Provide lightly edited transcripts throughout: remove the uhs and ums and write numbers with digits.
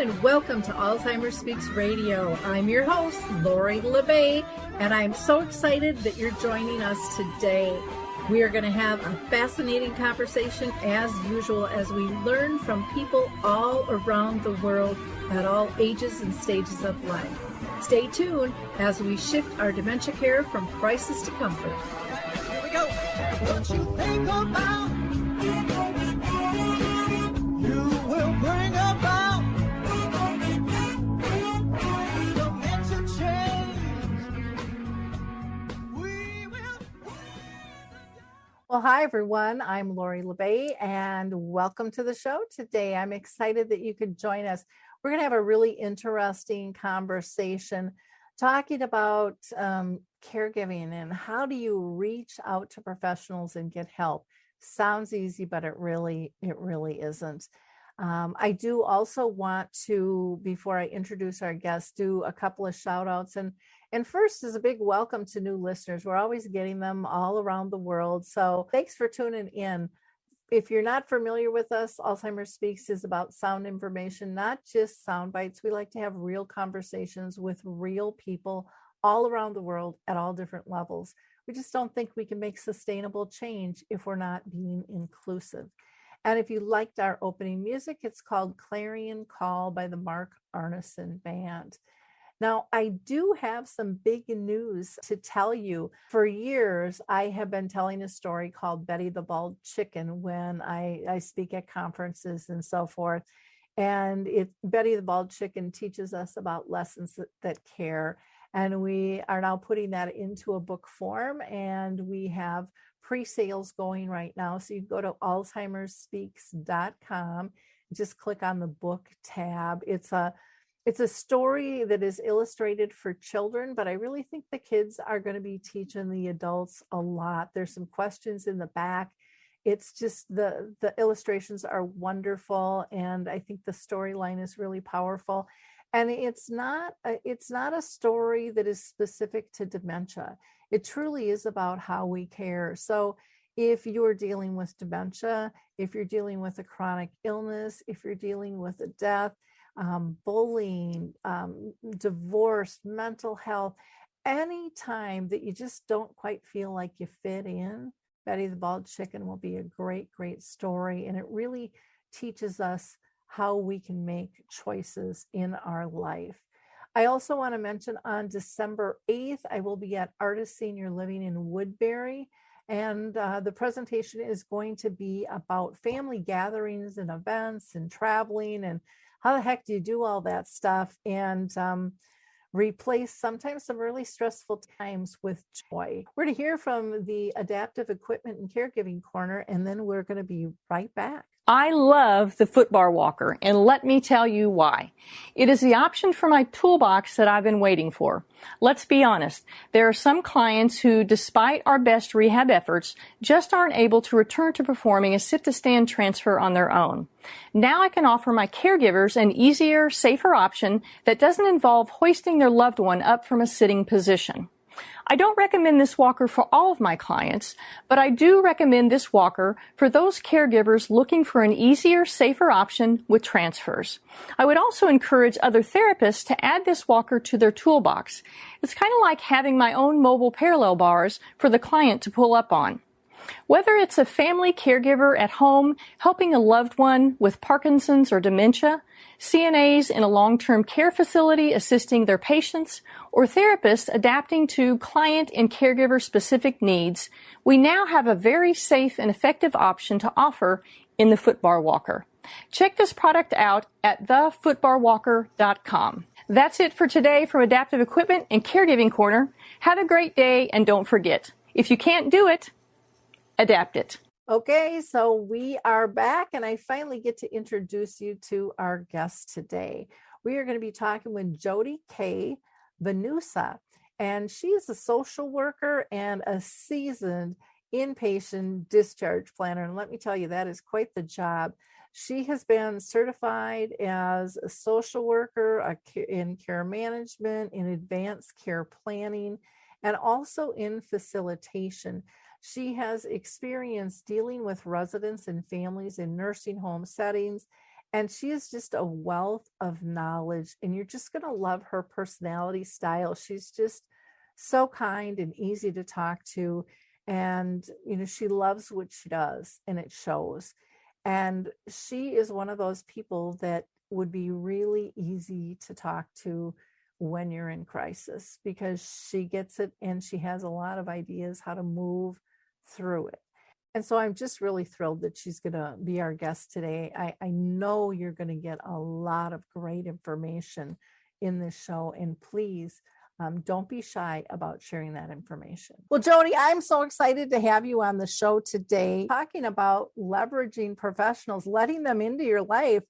and welcome to Alzheimer's Speaks Radio. I'm your host, Lori La Bey, and I'm so excited that you're joining us today. We are going to have a fascinating conversation as usual as we learn from people all around the world at all ages and stages of life. Stay tuned as we shift our dementia care from crisis to comfort. Here we go. What you think about, you will bring about dementia change. We will. Well, hi, everyone. I'm Lori La Bey, and welcome to the show today. I'm excited that you could join us. We're going to have a really interesting conversation talking about caregiving and how do you reach out to professionals and get help. Sounds easy, but it really isn't. I do also want to, before I introduce our guests, do a couple of shout outs. And first is a big welcome to new listeners. We're always getting them all around the world. So thanks for tuning in. If you're not familiar with us, Alzheimer's Speaks is about sound information, not just sound bites. We like to have real conversations with real people all around the world at all different levels. We just don't think we can make sustainable change if we're not being inclusive. And if you liked our opening music, it's called Clarion Call by the Mark Arneson Band. Now, I do have some big news to tell you. For years, I have been telling a story called Betty the Bald Chicken when I speak at conferences and so forth. And Betty the Bald Chicken teaches us about lessons that care. And we are now putting that into a book form, and we have pre-sales going right now. So you can go to alzheimersspeaks.com, just click on the book tab. It's a story that is illustrated for children, but I really think the kids are going to be teaching the adults a lot. There's some questions in the back. It's just the illustrations are wonderful, and I think the storyline is really powerful. And it's not a story that is specific to dementia. It truly is about how we care. So if you're dealing with dementia, if you're dealing with a chronic illness, if you're dealing with a death, bullying, divorce, mental health, any time that you just don't quite feel like you fit in, Betty the Bald Chicken will be a great, great story. And it really teaches us how we can make choices in our life. I also want to mention on December 8th, I will be at Artist Senior Living in Woodbury. And the presentation is going to be about family gatherings and events and traveling and how the heck do you do all that stuff and replace sometimes some really stressful times with joy. We're going to hear from the Adaptive Equipment and Caregiving Corner, and then we're going to be right back. I love the footbar walker, and let me tell you why. It is the option for my toolbox that I've been waiting for. Let's be honest, there are some clients who, despite our best rehab efforts, just aren't able to return to performing a sit-to-stand transfer on their own. Now I can offer my caregivers an easier, safer option that doesn't involve hoisting their loved one up from a sitting position. I don't recommend this walker for all of my clients, but I do recommend this walker for those caregivers looking for an easier, safer option with transfers. I would also encourage other therapists to add this walker to their toolbox. It's kind of like having my own mobile parallel bars for the client to pull up on. Whether it's a family caregiver at home helping a loved one with Parkinson's or dementia, CNAs in a long-term care facility assisting their patients, or therapists adapting to client and caregiver-specific needs, we now have a very safe and effective option to offer in the footbar walker. Check this product out at thefootbarwalker.com. That's it for today from Adaptive Equipment and Caregiving Corner. Have a great day, and don't forget, if you can't do it, adapt it. Okay, so we are back, and I finally get to introduce you to our guest today. We are going to be talking with Jodi Kay Benusa, and she is a social worker and a seasoned inpatient discharge planner. And let me tell you, that is quite the job. She has been certified as a social worker in care management, in advanced care planning, and also in facilitation. She has experience dealing with residents and families in nursing home settings And she is just a wealth of knowledge, and you're just going to love her personality style. She's just so kind and easy to talk to. And, she loves what she does, and it shows. And she is one of those people that would be really easy to talk to when you're in crisis, because she gets it and she has a lot of ideas how to move through it. And so I'm just really thrilled that she's going to be our guest today. I know you're going to get a lot of great information in this show, and please don't be shy about sharing that information. Well, Jodi, I'm so excited to have you on the show today, talking about leveraging professionals, letting them into your life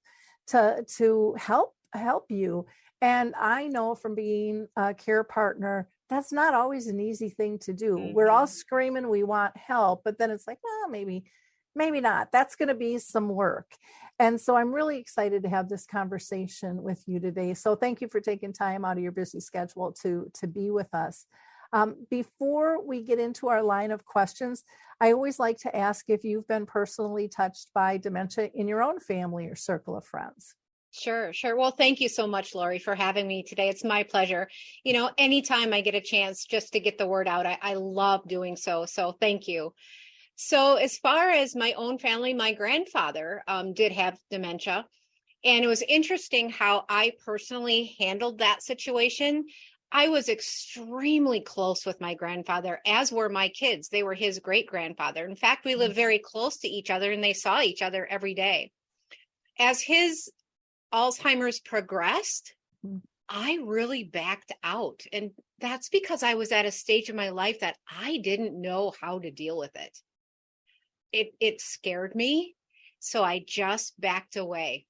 to help you. And I know from being a care partner, that's not always an easy thing to do. Mm-hmm. We're all screaming, we want help, but then it's like, well, maybe not. That's going to be some work. And so I'm really excited to have this conversation with you today. So thank you for taking time out of your busy schedule to be with us. Before we get into our line of questions, I always like to ask if you've been personally touched by dementia in your own family or circle of friends. Sure. Well, thank you so much, Lori, for having me today. It's my pleasure. Anytime I get a chance just to get the word out, I love doing so. So thank you. So as far as my own family, my grandfather did have dementia. And it was interesting how I personally handled that situation. I was extremely close with my grandfather, as were my kids. They were his great grandfather. In fact, we lived very close to each other, and they saw each other every day. As his Alzheimer's progressed, I really backed out. And that's because I was at a stage of my life that I didn't know how to deal with it. It scared me. So I just backed away.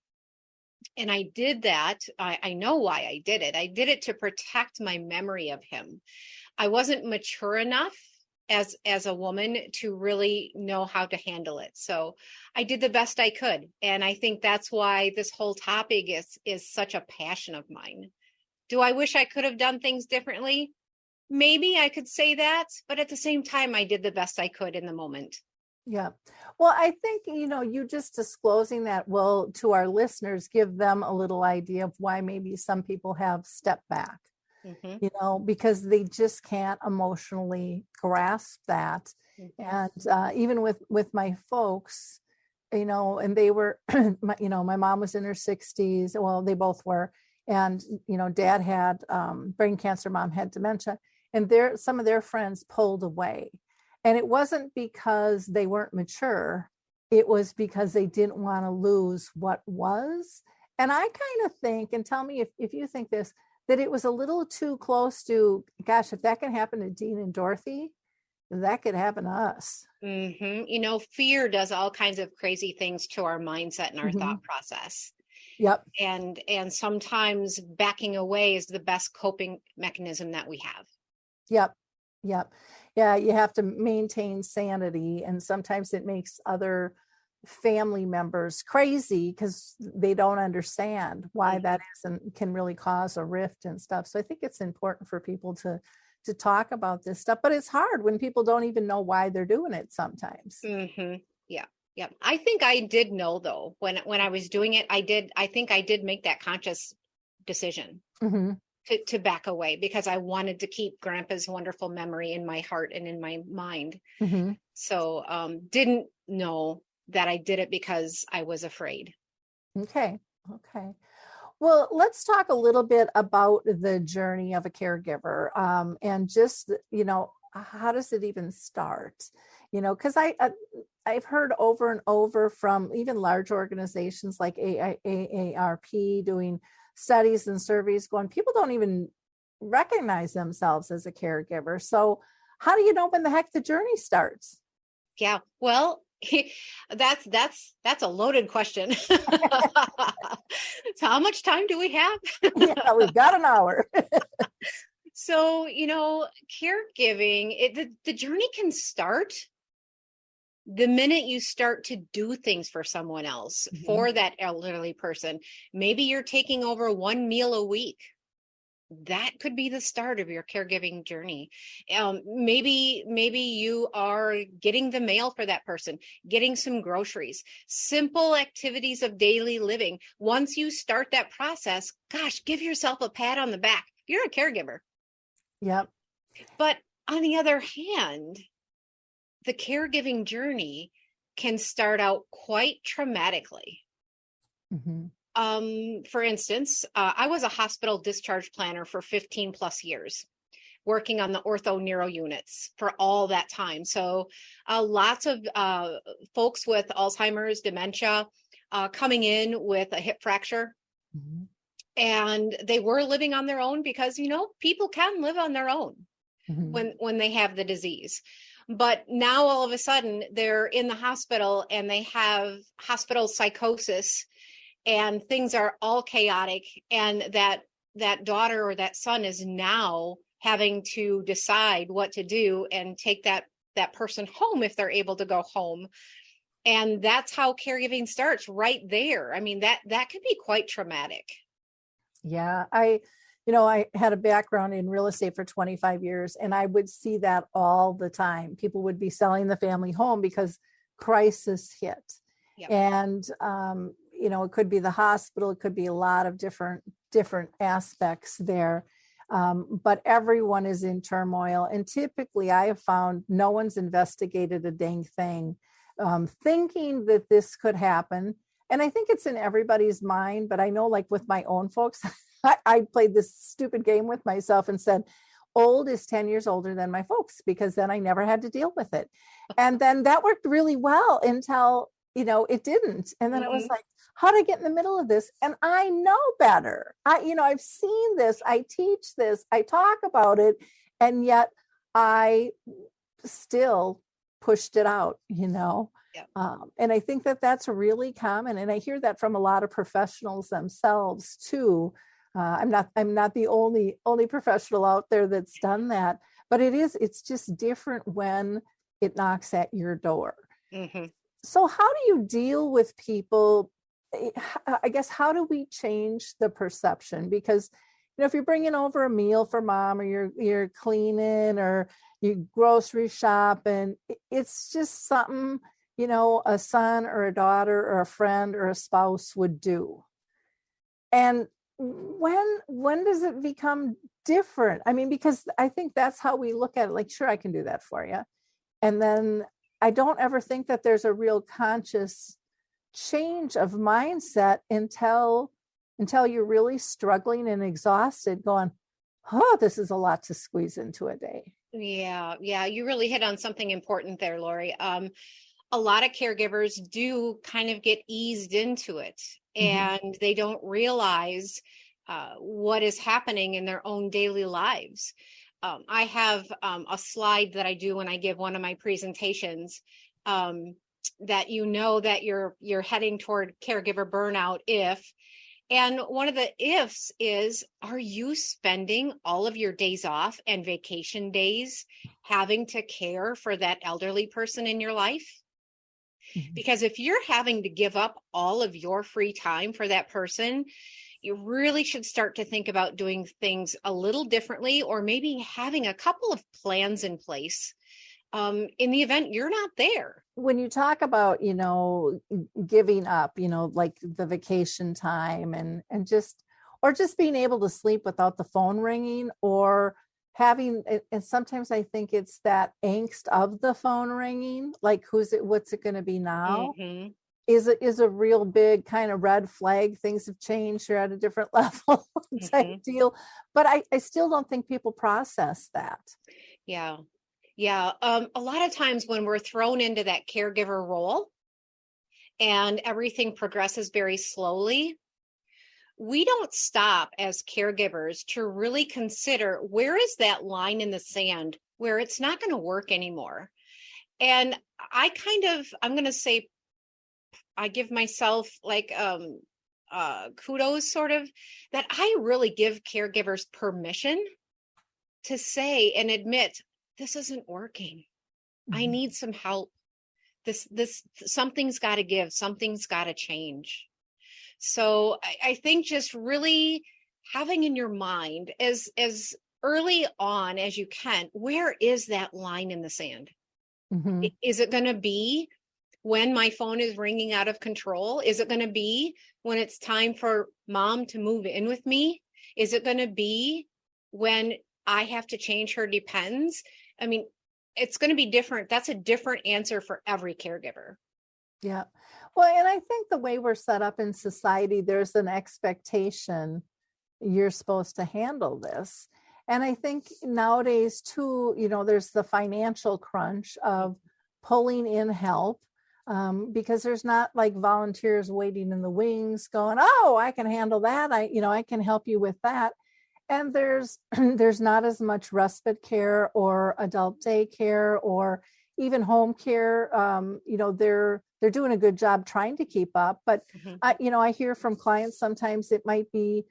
And I did that. I know why I did it. I did it to protect my memory of him. I wasn't mature enough as a woman to really know how to handle it. So I did the best I could. And I think that's why this whole topic is such a passion of mine. Do I wish I could have done things differently? Maybe I could say that, but at the same time, I did the best I could in the moment. Yeah. Well, I think, you just disclosing that will, to our listeners, give them a little idea of why maybe some people have stepped back. Mm-hmm. Because they just can't emotionally grasp that. Mm-hmm. And even with my folks, and they were, my mom was in her 60s. Well, they both were. And, dad had brain cancer, mom had dementia, and some of their friends pulled away. And it wasn't because they weren't mature. It was because they didn't want to lose what was. And I kind of think, and tell me if you think this, that it was a little too close to, gosh, if that can happen to Dean and Dorothy, that could happen to us. Mm-hmm. Fear does all kinds of crazy things to our mindset and our mm-hmm. thought process. Yep. And sometimes backing away is the best coping mechanism that we have. Yep. Yeah, you have to maintain sanity. And sometimes it makes other family members crazy because they don't understand why that is and can really cause a rift and stuff. So I think it's important for people to talk about this stuff, but it's hard when people don't even know why they're doing it sometimes. Mm-hmm. Yeah. I think I did know though, when I was doing it, I think I did make that conscious decision mm-hmm. to back away because I wanted to keep Grandpa's wonderful memory in my heart and in my mind. Mm-hmm. So didn't know that I did it because I was afraid. Okay. Well, let's talk a little bit about the journey of a caregiver and just, how does it even start? Because I've heard over and over from even large organizations like AARP doing studies and surveys going, people don't even recognize themselves as a caregiver. So how do you know when the heck the journey starts? Yeah, well, that's a loaded question. So how much time do we have? Yeah, we've got an hour. So, caregiving, the journey can start the minute you start to do things for someone else, mm-hmm. for that elderly person. Maybe you're taking over one meal a week. that could be the start of your caregiving journey. Maybe you are getting the mail for that person, getting some groceries, simple activities of daily living. Once you start that process, gosh, give yourself a pat on the back. You're a caregiver. Yep. But on the other hand, the caregiving journey can start out quite traumatically. For instance, I was a hospital discharge planner for 15 plus years, working on the ortho neuro units for all that time. So lots of folks with Alzheimer's, dementia, coming in with a hip fracture. And they were living on their own because, people can live on their own when they have the disease. But now all of a sudden they're in the hospital and they have hospital psychosis and things are all chaotic. And that daughter or that son is now having to decide what to do and take that person home if they're able to go home. And that's how caregiving starts right there. I mean, that can be quite traumatic. Yeah. I had a background in real estate for 25 years, and I would see that all the time. People would be selling the family home because crisis hit. Yep. And, it could be the hospital, it could be a lot of different aspects there. But everyone is in turmoil. And typically I have found no one's investigated a dang thing, thinking that this could happen. And I think it's in everybody's mind, but I know, like with my own folks, I played this stupid game with myself and said, old is 10 years older than my folks, because then I never had to deal with it. And then that worked really well until, it didn't. And then it was like, how do I get in the middle of this? And I know better. I've seen this, I teach this, I talk about it, and yet I still pushed it out, Yep. And I think that that's really common. And I hear that from a lot of professionals themselves too. I'm not the only professional out there that's done that, but it's just different when it knocks at your door. So how do you deal with people? I guess, how do we change the perception? Because, if you're bringing over a meal for mom, or you're cleaning, or you grocery shop, and it's just something, a son or a daughter or a friend or a spouse would do. And when does it become different? I mean, because I think that's how we look at it. Like, sure, I can do that for you. And then I don't ever think that there's a real conscious change of mindset until you're really struggling and exhausted, going, oh, this is a lot to squeeze into a day. Yeah. You really hit on something important there, Lori. A lot of caregivers do kind of get eased into it, and they don't realize what is happening in their own daily lives. I have a slide that I do when I give one of my presentations, that that you're heading toward caregiver burnout and one of the ifs is, are you spending all of your days off and vacation days having to care for that elderly person in your life? Because if you're having to give up all of your free time for that person, you really should start to think about doing things a little differently, or maybe having a couple of plans in place in the event you're not there. When you talk about, giving up, like the vacation time and just being able to sleep without the phone ringing, or having, and sometimes I think it's that angst of the phone ringing, like what's it going to be now? Is a real big kind of red flag. Things have changed, you're at a different level type deal. But I still don't think people process that. Yeah. A lot of times when we're thrown into that caregiver role and everything progresses very slowly, we don't stop as caregivers to really consider, where is that line in the sand where it's not going to work anymore? And I'm going to say, I give myself like kudos, sort of, that I really give caregivers permission to say and admit, this isn't working. I need some help. This something's got to give. Something's got to change. So I think just really having in your mind as early on as you can, where is that line in the sand? Mm-hmm. Is it going to be when my phone is ringing out of control? Is it going to be when it's time for mom to move in with me? Is it going to be when I have to change her depends? I mean, it's going to be different. That's a different answer for every caregiver. Yeah. Well, and I think the way we're set up in society, there's an expectation you're supposed to handle this. And I think nowadays too, there's the financial crunch of pulling in help, because there's not like volunteers waiting in the wings going, oh, I can handle that. I can help you with that. And there's not as much respite care or adult daycare or even home care. They're doing a good job trying to keep up. But, I hear from clients sometimes it might be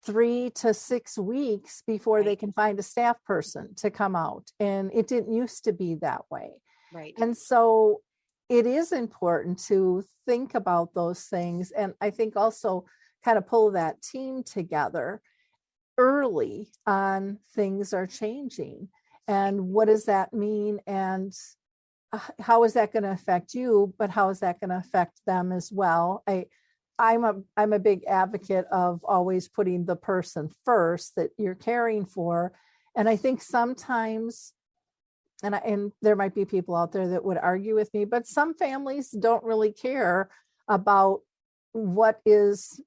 3 to 6 weeks before they can find a staff person to come out. And it didn't used to be that way. Right. And so it is important to think about those things. And I think also kind of pull that team together early on. Things are changing. And what does that mean? And how is that going to affect you? But how is that going to affect them as well? I'm a big advocate of always putting the person first that you're caring for. And I think sometimes, and there might be people out there that would argue with me, but some families don't really care about what is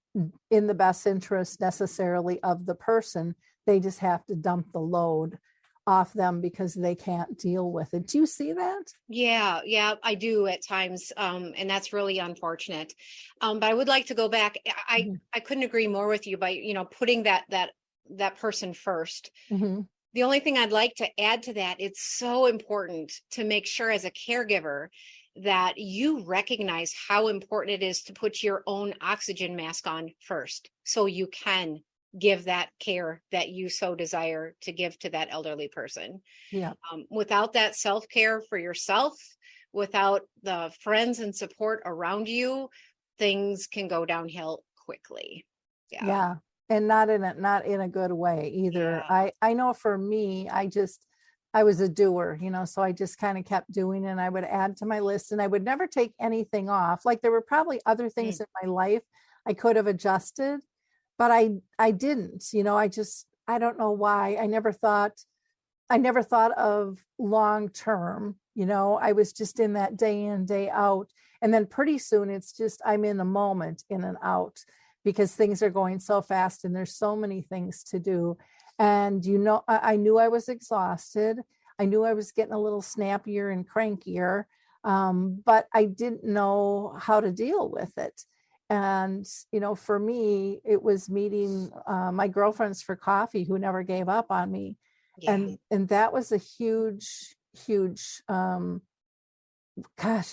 in the best interest necessarily of the person. They just have to dump the load off them because they can't deal with it. Do you see that? Yeah, I do at times. And that's really unfortunate. But I would like to go back. I couldn't agree more with you by, putting that person first. Mm-hmm. The only thing I'd like to add to that, it's so important to make sure as a caregiver that you recognize how important it is to put your own oxygen mask on first, so you can give that care that you so desire to give to that elderly person. Yeah. Without that self-care for yourself, without the friends and support around you, things can go downhill quickly. Yeah. And not in a good way either. Yeah. I know for me, I was a doer, so I just kind of kept doing it, and I would add to my list, and I would never take anything off. Like there were probably other things in my life I could have adjusted, but I didn't. I don't know why. I never thought of long term. I was just in that day in, day out. And then pretty soon it's just, I'm in a moment, in and out, because things are going so fast and there's so many things to do. And, I knew I was exhausted. I knew I was getting a little snappier and crankier, but I didn't know how to deal with it. And, for me, it was meeting my girlfriends for coffee who never gave up on me. Yeah. And that was a huge, it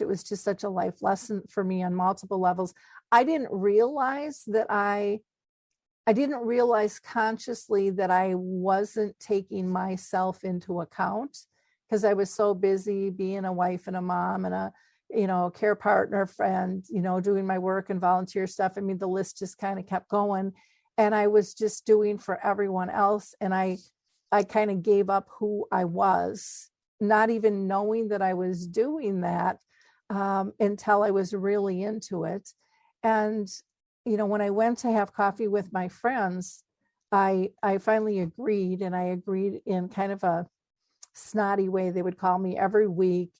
was just such a life lesson for me on multiple levels. I didn't realize consciously that I wasn't taking myself into account, because I was so busy being a wife and a mom and a care partner, friend, doing my work and volunteer stuff. I mean, the list just kind of kept going, and I was just doing for everyone else. And I kind of gave up who I was, not even knowing that I was doing that until I was really into it. And, when I went to have coffee with my friends, I finally agreed, and I agreed in kind of a snotty way. They would call me every week.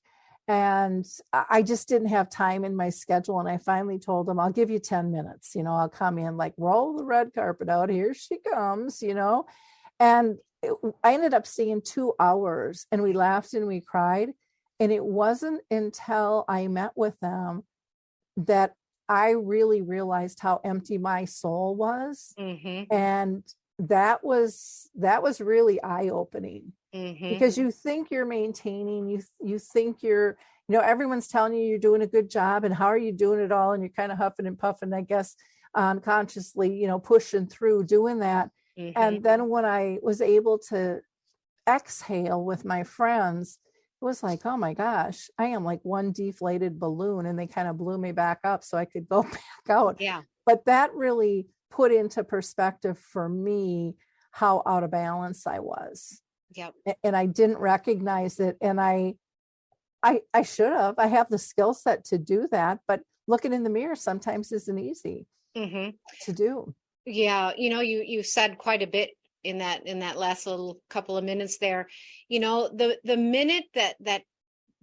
And I just didn't have time in my schedule. And I finally told them, I'll give you 10 minutes, I'll come in, like, roll the red carpet out. Here she comes, and I ended up staying 2 hours, and we laughed and we cried. And it wasn't until I met with them that I really realized how empty my soul was. Mm-hmm. And that was really eye-opening. Mm-hmm. Because you think you're maintaining, you think you're, everyone's telling you you're doing a good job, and how are you doing it all? And you're kind of huffing and puffing, I guess, unconsciously, pushing through doing that. Mm-hmm. And then when I was able to exhale with my friends, it was like, oh my gosh, I am like one deflated balloon, and they kind of blew me back up so I could go back out. Yeah. But that really put into perspective for me how out of balance I was. Yep. And I didn't recognize it. And I should have. I have the skill set to do that, but looking in the mirror sometimes isn't easy to do. Yeah, you said quite a bit in that last little couple of minutes there. The minute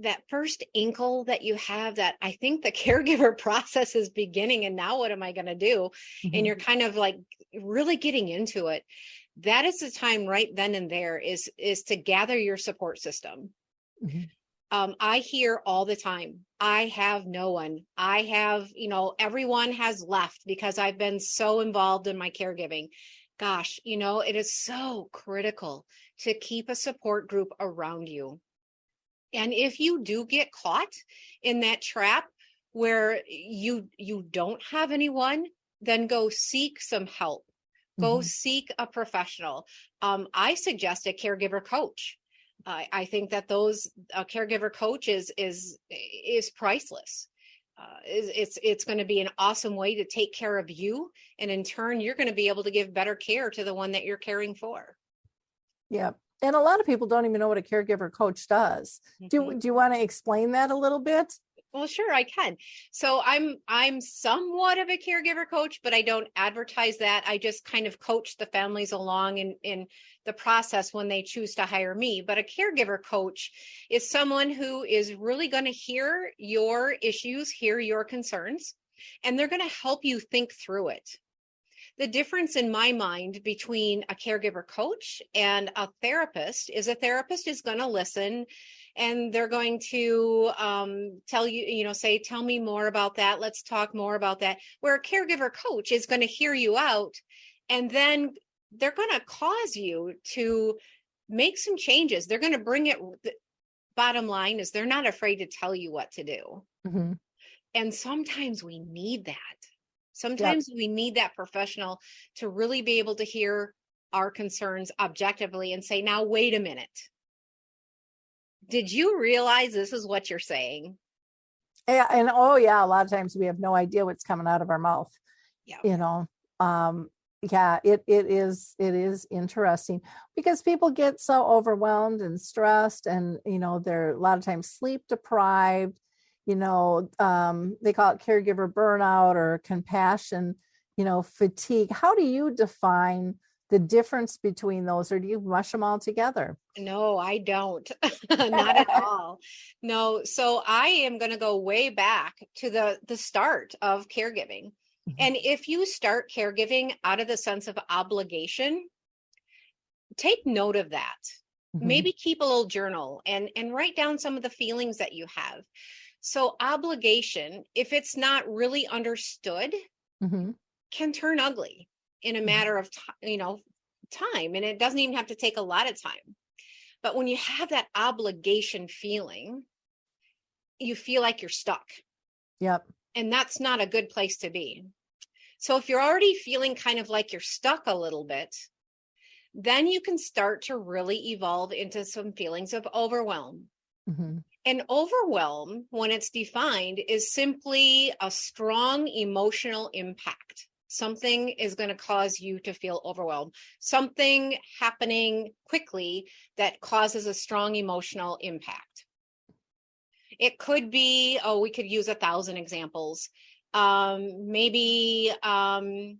that first inkle that you have that I think the caregiver process is beginning, and now what am I going to do? And you're kind of like really getting into it. That is the time right then and there is to gather your support system. I hear all the time, I have no one. I have, everyone has left because I've been so involved in my caregiving. Gosh, it is so critical to keep a support group around you. And if you do get caught in that trap where you don't have anyone, then go seek some help. Go seek a professional. I suggest a caregiver coach. I think that a caregiver coach is priceless. It's going to be an awesome way to take care of you. And in turn, you're going to be able to give better care to the one that you're caring for. Yeah. And a lot of people don't even know what a caregiver coach does. Do you want to explain that a little bit? Well, sure, I can. So I'm somewhat of a caregiver coach, but I don't advertise that. I just kind of coach the families along in the process when they choose to hire me. But a caregiver coach is someone who is really going to hear your issues, hear your concerns, and they're going to help you think through it. The difference in my mind between a caregiver coach and a therapist is going to listen, and they're going to tell you, say, tell me more about that. Let's talk more about that. Where a caregiver coach is going to hear you out, and then they're going to cause you to make some changes. They're going to bring it. The bottom line is they're not afraid to tell you what to do. And sometimes we need that. Sometimes we need that professional to really be able to hear our concerns objectively and say, now, wait a minute. Did you realize this is what you're saying? Yeah. And a lot of times we have no idea what's coming out of our mouth. Yeah. It is interesting because people get so overwhelmed and stressed, and, they're a lot of times sleep deprived. They call it caregiver burnout or compassion, fatigue. How do you define the difference between those, or do you mush them all together? No, I don't. Not at all. No. So I am going to go way back to the start of caregiving. And if you start caregiving out of the sense of obligation, take note of that. Maybe keep a little journal and write down some of the feelings that you have. So obligation, if it's not really understood, can turn ugly in a matter of time. And it doesn't even have to take a lot of time. But when you have that obligation feeling, you feel like you're stuck. Yep. And that's not a good place to be. So if you're already feeling kind of like you're stuck a little bit, then you can start to really evolve into some feelings of overwhelm. And overwhelm, when it's defined, is simply a strong emotional impact. Something is going to cause you to feel overwhelmed. Something happening quickly that causes a strong emotional impact. It could be, we could use 1,000 examples. Maybe mom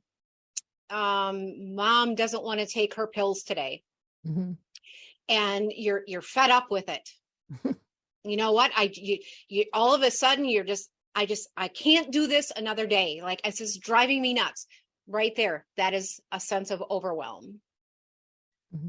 doesn't want to take her pills today. And you're fed up with it. You know what? You all of a sudden you're just, I can't do this another day. Like, it's just driving me nuts. Right there. That is a sense of overwhelm.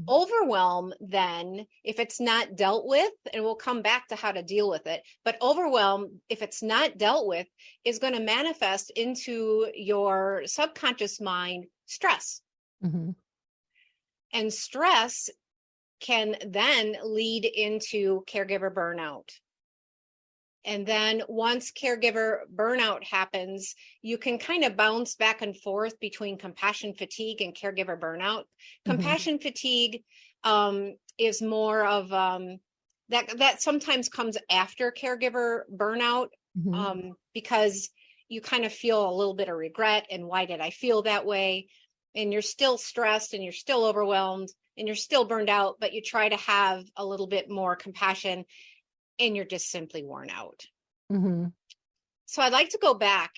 Overwhelm, then, if it's not dealt with, and we'll come back to how to deal with it, but overwhelm, if it's not dealt with, is going to manifest into your subconscious mind stress. And stress can then lead into caregiver burnout. And then once caregiver burnout happens, you can kind of bounce back and forth between compassion fatigue and caregiver burnout. Compassion fatigue is more of that sometimes comes after caregiver burnout because you kind of feel a little bit of regret, and why did I feel that way? And you're still stressed and you're still overwhelmed and you're still burned out, but you try to have a little bit more compassion and you're just simply worn out. Mm-hmm. So I'd like to go back,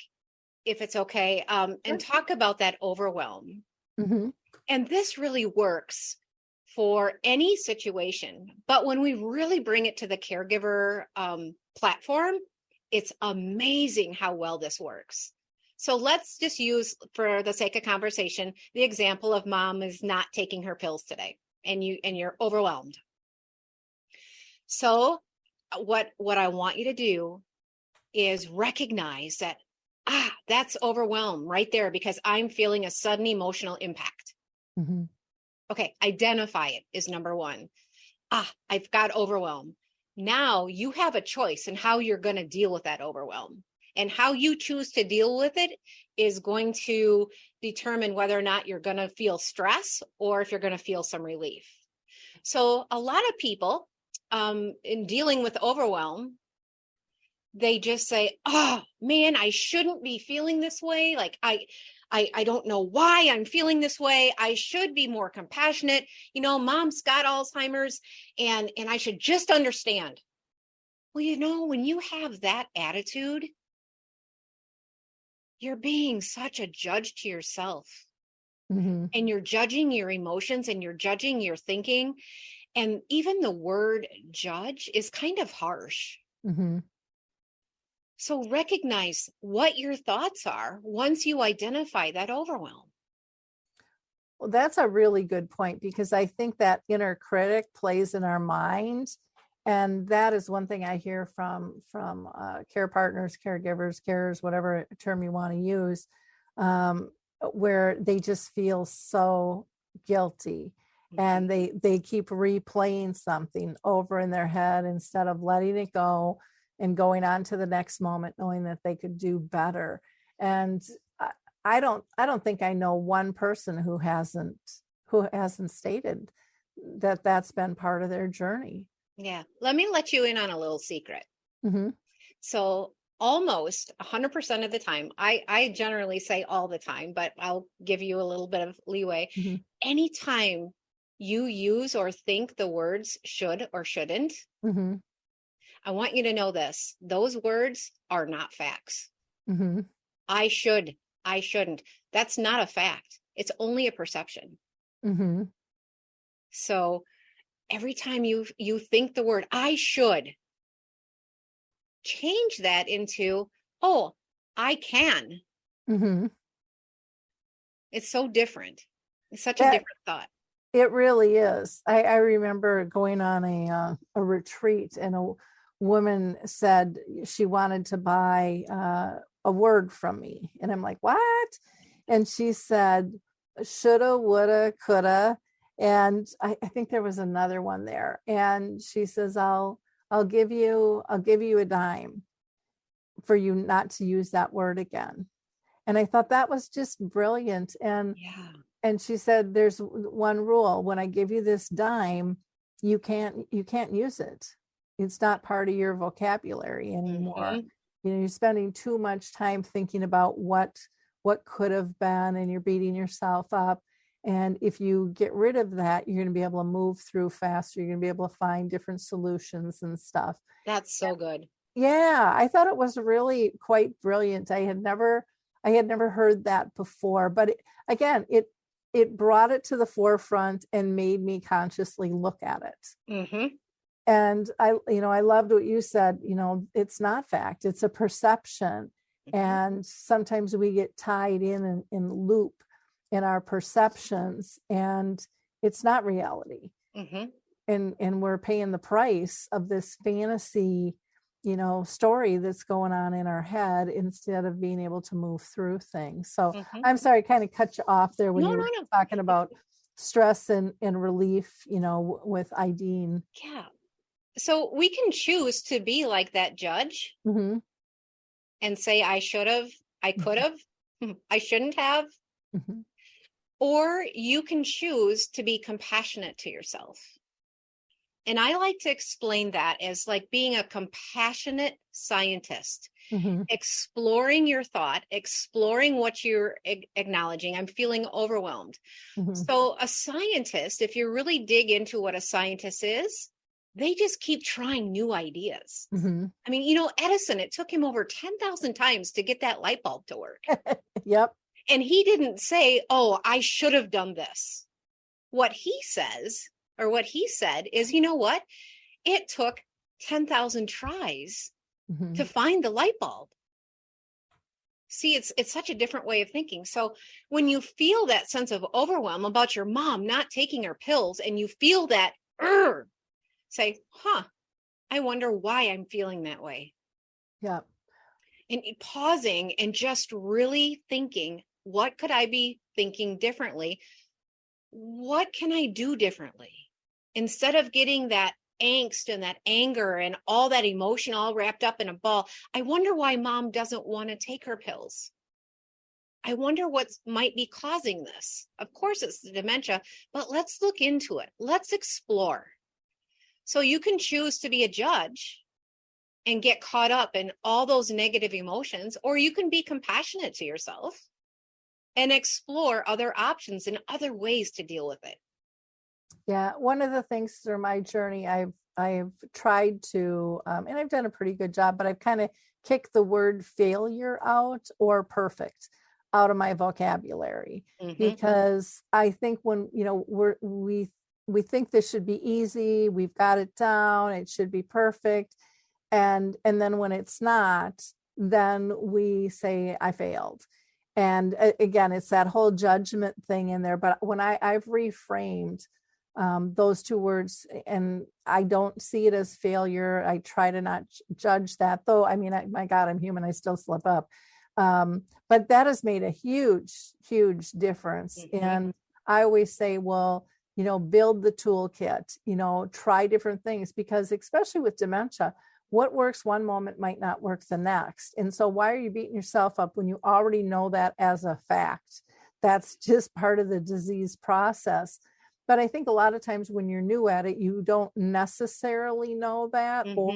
if it's okay, and talk about that overwhelm. Mm-hmm. And this really works for any situation. But when we really bring it to the caregiver platform, it's amazing how well this works. So let's just use, for the sake of conversation, the example of mom is not taking her pills today and you're overwhelmed. So what I want you to do is recognize that, that's overwhelm right there, because I'm feeling a sudden emotional impact. Mm-hmm. Okay, identify it is number one. I've got overwhelm. Now you have a choice in how you're going to deal with that overwhelm. And how you choose to deal with it is going to determine whether or not you're going to feel stress or if you're going to feel some relief. So a lot of people in dealing with overwhelm, they just say, oh man, I shouldn't be feeling this way. Like I don't know why I'm feeling this way. I should be more compassionate. Mom's got Alzheimer's and I should just understand. Well, when you have that attitude, you're being such a judge to yourself. Mm-hmm. And you're judging your emotions and you're judging your thinking. And even the word judge is kind of harsh. Mm-hmm. So recognize what your thoughts are once you identify that overwhelm. Well, that's a really good point, because I think that inner critic plays in our mind. And that is one thing I hear from care partners, caregivers, carers, whatever term you want to use, where they just feel so guilty. And they keep replaying something over in their head instead of letting it go and going on to the next moment, knowing that they could do better. And I don't think I know one person who hasn't stated that that's been part of their journey. Yeah. Let me let you in on a little secret. Mm-hmm. So almost 100% of the time, I generally say all the time, but I'll give you a little bit of leeway. Mm-hmm. Anytime you use or think the words should or shouldn't, Mm-hmm. I want you to know this. Those words are not facts. Mm-hmm. I should, I shouldn't. That's not a fact. It's only a perception. Mm-hmm. So every time you think the word I should, change that into, oh, I can. Mm-hmm. It's so different. It's such a different thought. It really is. I remember going on a retreat, and a woman said she wanted to buy a word from me. And I'm like, what? And she said, shoulda, woulda, coulda. And I think there was another one there. And she says, I'll give you a dime for you not to use that word again. And I thought that was just brilliant. And she said, there's one rule: when I give you this dime, you can't use it. It's not part of your vocabulary anymore. Mm-hmm. You're spending too much time thinking about what could have been, and you're beating yourself up. And if you get rid of that, you're going to be able to move through faster. You're going to be able to find different solutions and stuff. That's so good. Yeah, I thought it was really quite brilliant. I had never heard that before, but it brought it to the forefront and made me consciously look at it. Mm-hmm. And I loved what you said. It's not fact; it's a perception. Mm-hmm. And sometimes we get tied in loop in our perceptions, and it's not reality. Mm-hmm. And we're paying the price of this fantasy, story that's going on in our head, instead of being able to move through things. So mm-hmm. I'm sorry, I kind of cut you off there when you were talking about stress and relief, with IDing. Yeah. So we can choose to be like that judge, mm-hmm. and say, I should have, I could have, mm-hmm. I shouldn't have. Mm-hmm. Or you can choose to be compassionate to yourself And I like to explain that as like being a compassionate scientist, exploring your thought, exploring what you're acknowledging. I'm feeling overwhelmed. So a scientist, if you really dig into what a scientist is, they just keep trying new ideas. I mean, you know, Edison, it took him over 10,000 times to get that light bulb to work. Yep. And he didn't say, oh, I should have done this. What he says, or what he said is, you know what? It took 10,000 tries to find the light bulb. See, it's such a different way of thinking. So when you feel that sense of overwhelm about your mom not taking her pills, and you feel that, say, I wonder why I'm feeling that way. Yeah. And pausing and just really thinking, what could I be thinking differently? What can I do differently? Instead of getting that angst and that anger and all that emotion all wrapped up in a ball, I wonder why mom doesn't want to take her pills. I wonder what might be causing this. Of course, it's the dementia, but let's look into it. Let's explore. So you can choose to be a judge and get caught up in all those negative emotions, or you can be compassionate to yourself and explore other options and other ways to deal with it. Yeah, one of the things through my journey, I've tried to, and I've done a pretty good job, but I've kind of kicked the word failure out or perfect out of my vocabulary, because I think when, you know, we think this should be easy, we've got it down, it should be perfect, and then when it's not, then we say I failed. And again, it's that whole judgment thing in there. But when I've reframed those two words, and I don't see it as failure. I try to not judge that, though. I mean, my God, I'm human. I still slip up. But that has made a huge, huge difference. And I always say, well, you know, build the toolkit, you know, try different things, because especially with dementia, what works one moment might not work the next. And so why are you beating yourself up when you already know that as a fact? That's just part of the disease process. But I think a lot of times when you're new at it, you don't necessarily know that, or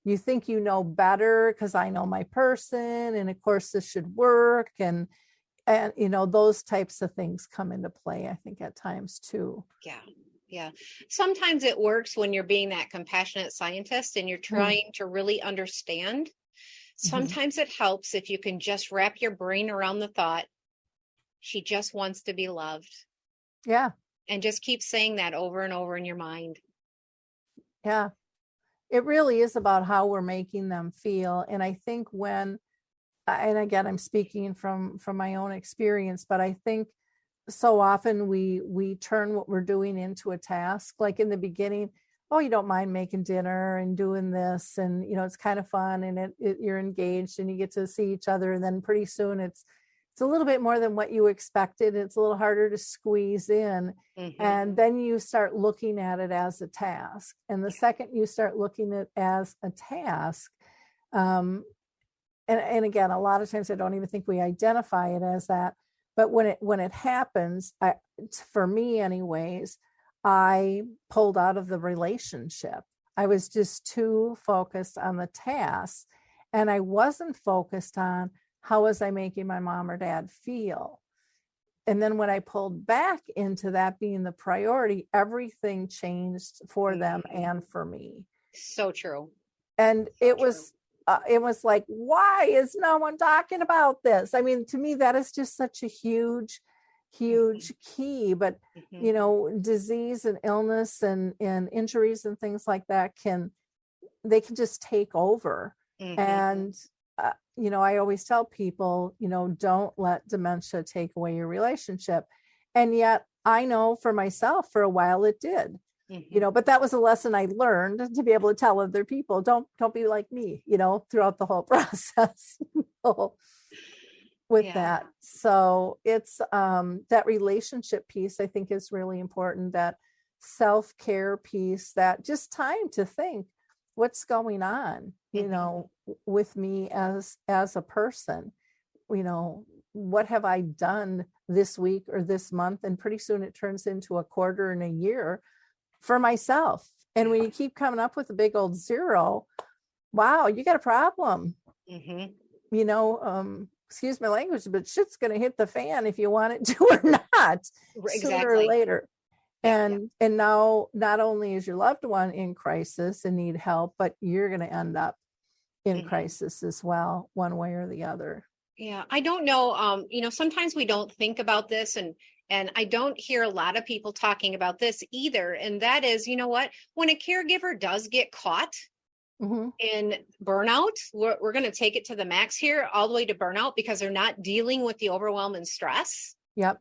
you think you know better because I know my person, and of course this should work, and you know, those types of things come into play, I think, at times too. Yeah. Sometimes it works when you're being that compassionate scientist and you're trying to really understand. Sometimes it helps if you can just wrap your brain around the thought, she just wants to be loved. Yeah. And just keep saying that over and over in your mind. Yeah. It really is about how we're making them feel. And I think when, and again, I'm speaking from my own experience, but I think so often we turn what we're doing into a task. Like in the beginning, oh, you don't mind making dinner and doing this, and you know, it's kind of fun, and you're engaged and you get to see each other, and then pretty soon it's a little bit more than what you expected. It's a little harder to squeeze in. And then you start looking at it as a task. And the second you start looking at it as a task, and again, a lot of times I don't even think we identify it as that. But when it happens, for me anyways, I pulled out of the relationship. I was just too focused on the task, and I wasn't focused on how was I making my mom or dad feel. And then when I pulled back into that being the priority, everything changed for them and for me. So true. And it was like, why is no one talking about this? I mean, to me, that is just such a huge key. But, you know, disease and illness and injuries and things like that can just take over. And, you know, I always tell people, you know, don't let dementia take away your relationship. And yet I know for myself, for a while it did. You know, but that was a lesson I learned, to be able to tell other people, don't be like me, you know, throughout the whole process with that. So it's that relationship piece, I think, is really important, that self-care piece, that just time to think what's going on, you know, with me as a person, you know, what have I done this week or this month? And pretty soon it turns into a quarter and a year for myself. And when you keep coming up with a big old zero, wow, you got a problem. You know, excuse my language, but shit's going to hit the fan if you want it to or not, sooner or later. And now not only is your loved one in crisis and need help, but you're going to end up in crisis as well, one way or the other. Yeah, I don't know. You know, sometimes we don't think about this, and I don't hear a lot of people talking about this either. And that is, you know what, when a caregiver does get caught in burnout, we're going to take it to the max here, all the way to burnout, because they're not dealing with the overwhelm and stress. Yep.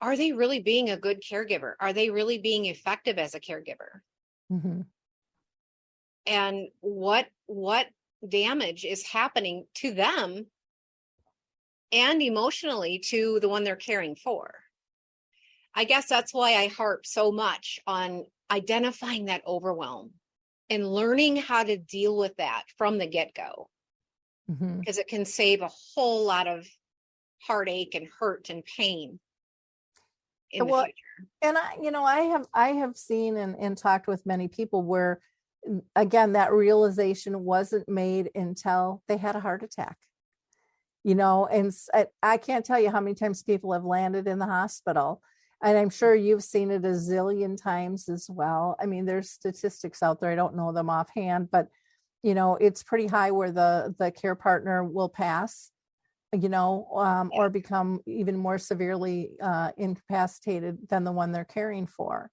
Are they really being a good caregiver? Are they really being effective as a caregiver? And what damage is happening to them and emotionally to the one they're caring for? I guess that's why I harp so much on identifying that overwhelm and learning how to deal with that from the get-go, because it can save a whole lot of heartache and hurt and pain in the future. And I have seen and talked with many people where, again, that realization wasn't made until they had a heart attack, you know, and I can't tell you how many times people have landed in the hospital, and I'm sure you've seen it a zillion times as well. I mean, there's statistics out there. I don't know them offhand, but, you know, it's pretty high where the care partner will pass, you know, or become even more severely incapacitated than the one they're caring for.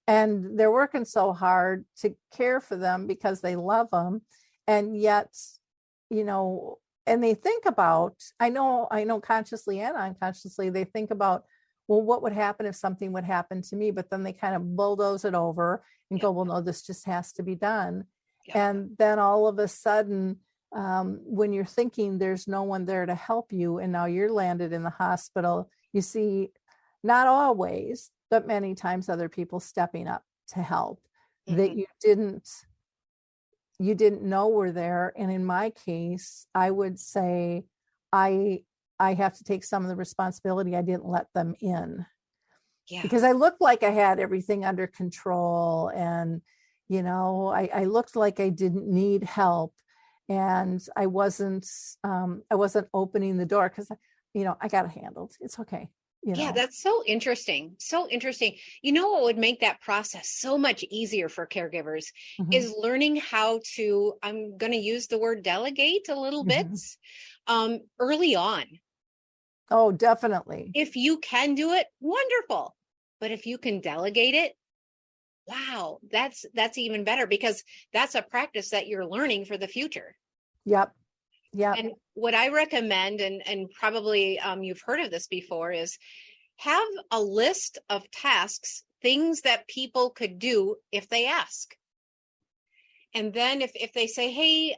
And they're working so hard to care for them because they love them. And yet, you know, and they think about, I know consciously and unconsciously, they think about, well, what would happen if something would happen to me? But then they kind of bulldoze it over and go, well, no, this just has to be done. And then all of a sudden, when you're thinking there's no one there to help you, and now you're landed in the hospital, you see, not always, but many times, other people stepping up to help that you didn't know were there. And in my case, I would say I have to take some of the responsibility. I didn't let them in because I looked like I had everything under control, and, you know, I looked like I didn't need help, and I wasn't opening the door because, you know, I got it handled. It's okay. You know? Yeah, that's so interesting. So interesting. You know, what would make that process so much easier for caregivers is learning how to, I'm going to use the word delegate a little bit early on. Oh, definitely. If you can do it, wonderful. But if you can delegate it, wow, that's even better, because that's a practice that you're learning for the future. Yep. Yeah. And what I recommend, and probably you've heard of this before, is have a list of tasks, things that people could do if they ask. And then if they say, hey,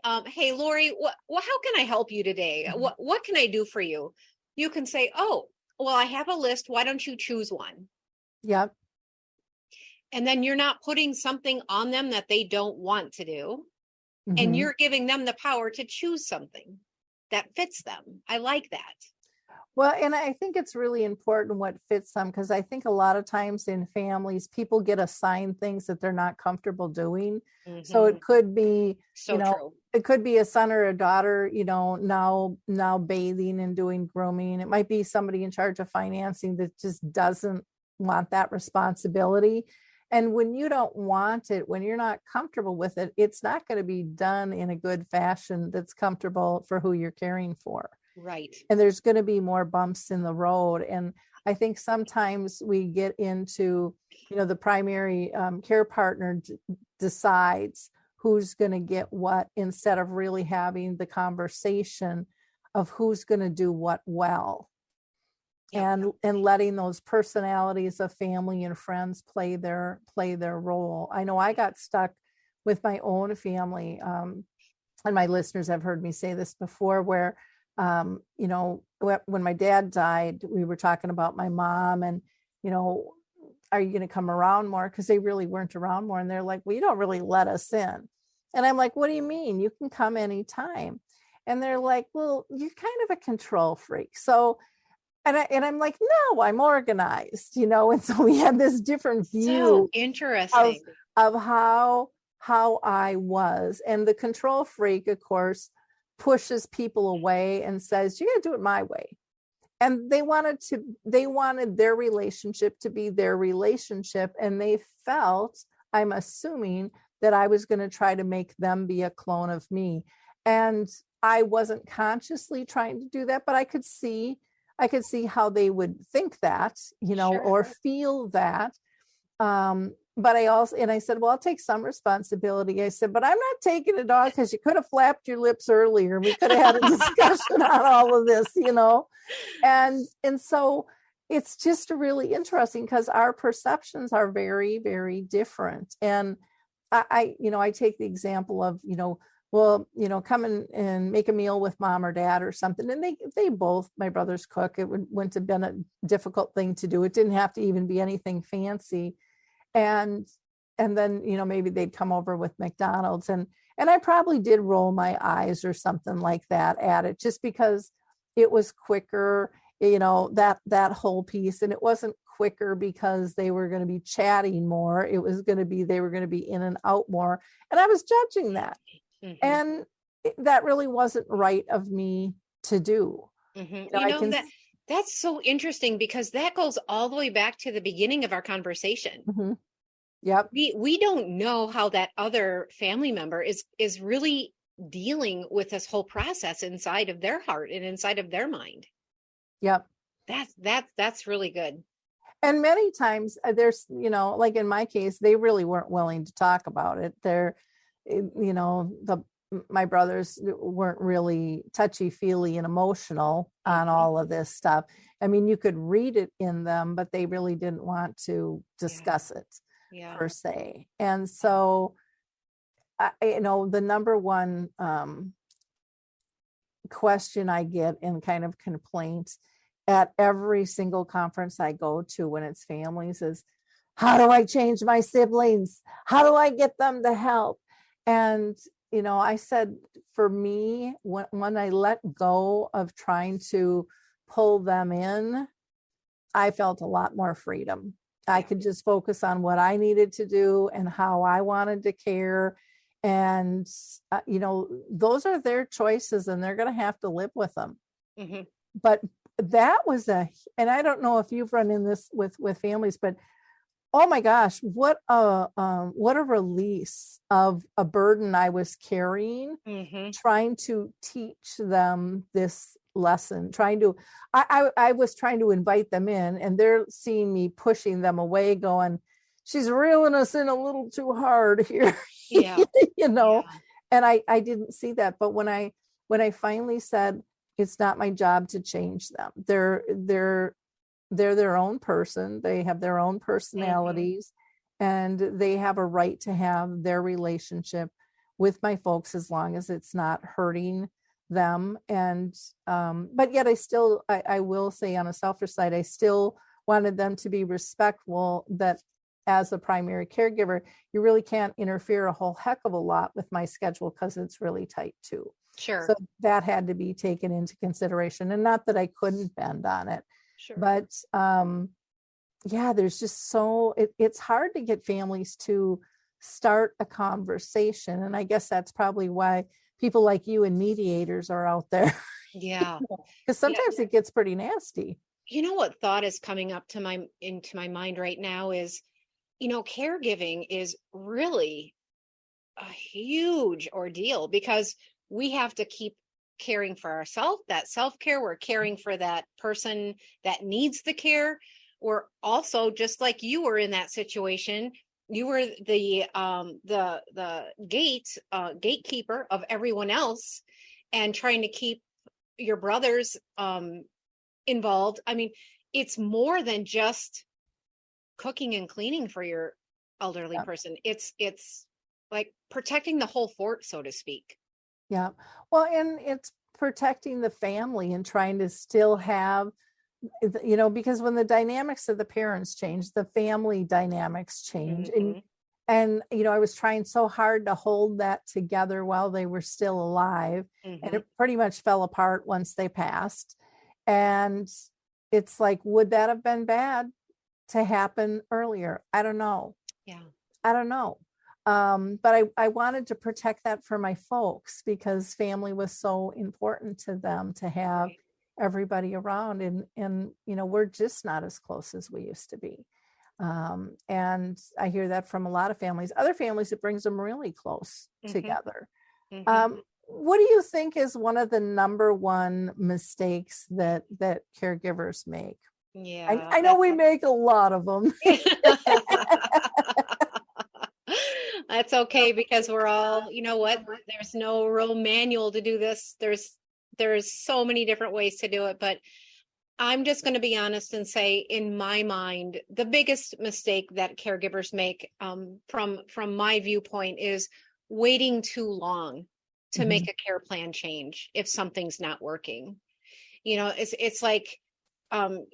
Lori, how can I help you today? What can I do for you? You can say, oh, well, I have a list. Why don't you choose one? Yep. And then you're not putting something on them that they don't want to do. And you're giving them the power to choose something that fits them. I like that. Well, and I think it's really important what fits them, because I think a lot of times in families, people get assigned things that they're not comfortable doing. So it could be, True. It could be a son or a daughter, you know, now bathing and doing grooming. It might be somebody in charge of financing that just doesn't want that responsibility. And when you don't want it, when you're not comfortable with it, it's not going to be done in a good fashion that's comfortable for who you're caring for. Right. And there's going to be more bumps in the road. And I think sometimes we get into, you know, the primary care partner decides who's going to get what, instead of really having the conversation of who's going to do what well. And letting those personalities of family and friends play their role. I know I got stuck with my own family, and my listeners have heard me say this before, where you know, when my dad died, we were talking about my mom, and, you know, are you going to come around more? Because they really weren't around more, and they're like, well, you don't really let us in. And I'm like, what do you mean? You can come anytime. And they're like, well, you're kind of a control freak. So I'm like, no, I'm organized, and so we had this different So view interesting. of how I was. And the control freak, of course, pushes people away and says, you got to do it my way. And they wanted their relationship to be their relationship. And they felt, I'm assuming, that I was going to try to make them be a clone of me. And I wasn't consciously trying to do that, but I could see how they would think that, Sure. or feel that. But I said, well, I'll take some responsibility. I said, but I'm not taking it all, because you could have flapped your lips earlier. We could have had a discussion on all of this, and so it's just really interesting, because our perceptions are very, very different. And I take the example of, well, come in and make a meal with mom or dad or something. And they both, my brothers, cook. It wouldn't have been a difficult thing to do. It didn't have to even be anything fancy. And then, maybe they'd come over with McDonald's, and I probably did roll my eyes or something like that at it, just because it was quicker, that whole piece. And it wasn't quicker because they were going to be chatting more. It was going to be, they were going to be in and out more. And I was judging that. Mhm. And that really wasn't right of me to do. Mhm. That's so interesting, because that goes all the way back to the beginning of our conversation. Mm-hmm. Yep. We don't know how that other family member is really dealing with this whole process inside of their heart and inside of their mind. Yep. That's really good. And many times there's, like in my case, they really weren't willing to talk about it. My brothers weren't really touchy-feely and emotional on all of this stuff. I mean, you could read it in them, but they really didn't want to discuss it per se. And so, the number one question I get in kind of complaints at every single conference I go to when it's families is, how do I change my siblings? How do I get them to help? And I said, for me, when I let go of trying to pull them in, I felt a lot more freedom. I could just focus on what I needed to do and how I wanted to care. And, those are their choices, and they're going to have to live with them. Mm-hmm. But that was and I don't know if you've run in this with families, but oh my gosh, what a release of a burden I was carrying, trying to teach them this lesson, I was trying to invite them in, and they're seeing me pushing them away, going, she's reeling us in a little too hard here. Yeah. And I didn't see that. But when I finally said, it's not my job to change them. They're their own person. They have their own personalities, and they have a right to have their relationship with my folks, as long as it's not hurting them. And, but yet I will say, on a selfish side, I still wanted them to be respectful, that as a primary caregiver, you really can't interfere a whole heck of a lot with my schedule, because it's really tight too. Sure. So that had to be taken into consideration, and not that I couldn't bend on it. Sure. But there's just it's hard to get families to start a conversation. And I guess that's probably why people like you and mediators are out there. Yeah. Because sometimes it gets pretty nasty. What thought is coming up into my mind right now is, caregiving is really a huge ordeal, because we have to keep caring for ourselves, that self-care. We're caring for that person that needs the care. We're also, just like you were in that situation, you were the gatekeeper of everyone else, and trying to keep your brothers involved. I mean, it's more than just cooking and cleaning for your elderly person. It's like protecting the whole fort, so to speak. Yeah. Well, and it's protecting the family and trying to still have, because when the dynamics of the parents change, the family dynamics change. And I was trying so hard to hold that together while they were still alive. And it pretty much fell apart once they passed. And it's like, would that have been bad to happen earlier? I don't know. Yeah. I don't know. But I wanted to protect that for my folks because family was so important to them to have everybody around. And, we're just not as close as we used to be. And I hear that from a lot of families. Other families, it brings them really close together. What do you think is one of the number one mistakes that caregivers make? Yeah. I know we make a lot of them. That's okay, because we're all, you know what, there's no real manual to do this. There's so many different ways to do it, but I'm just going to be honest and say, in my mind, the biggest mistake that caregivers make, from my viewpoint, is waiting too long to make a care plan change if something's not working. It's like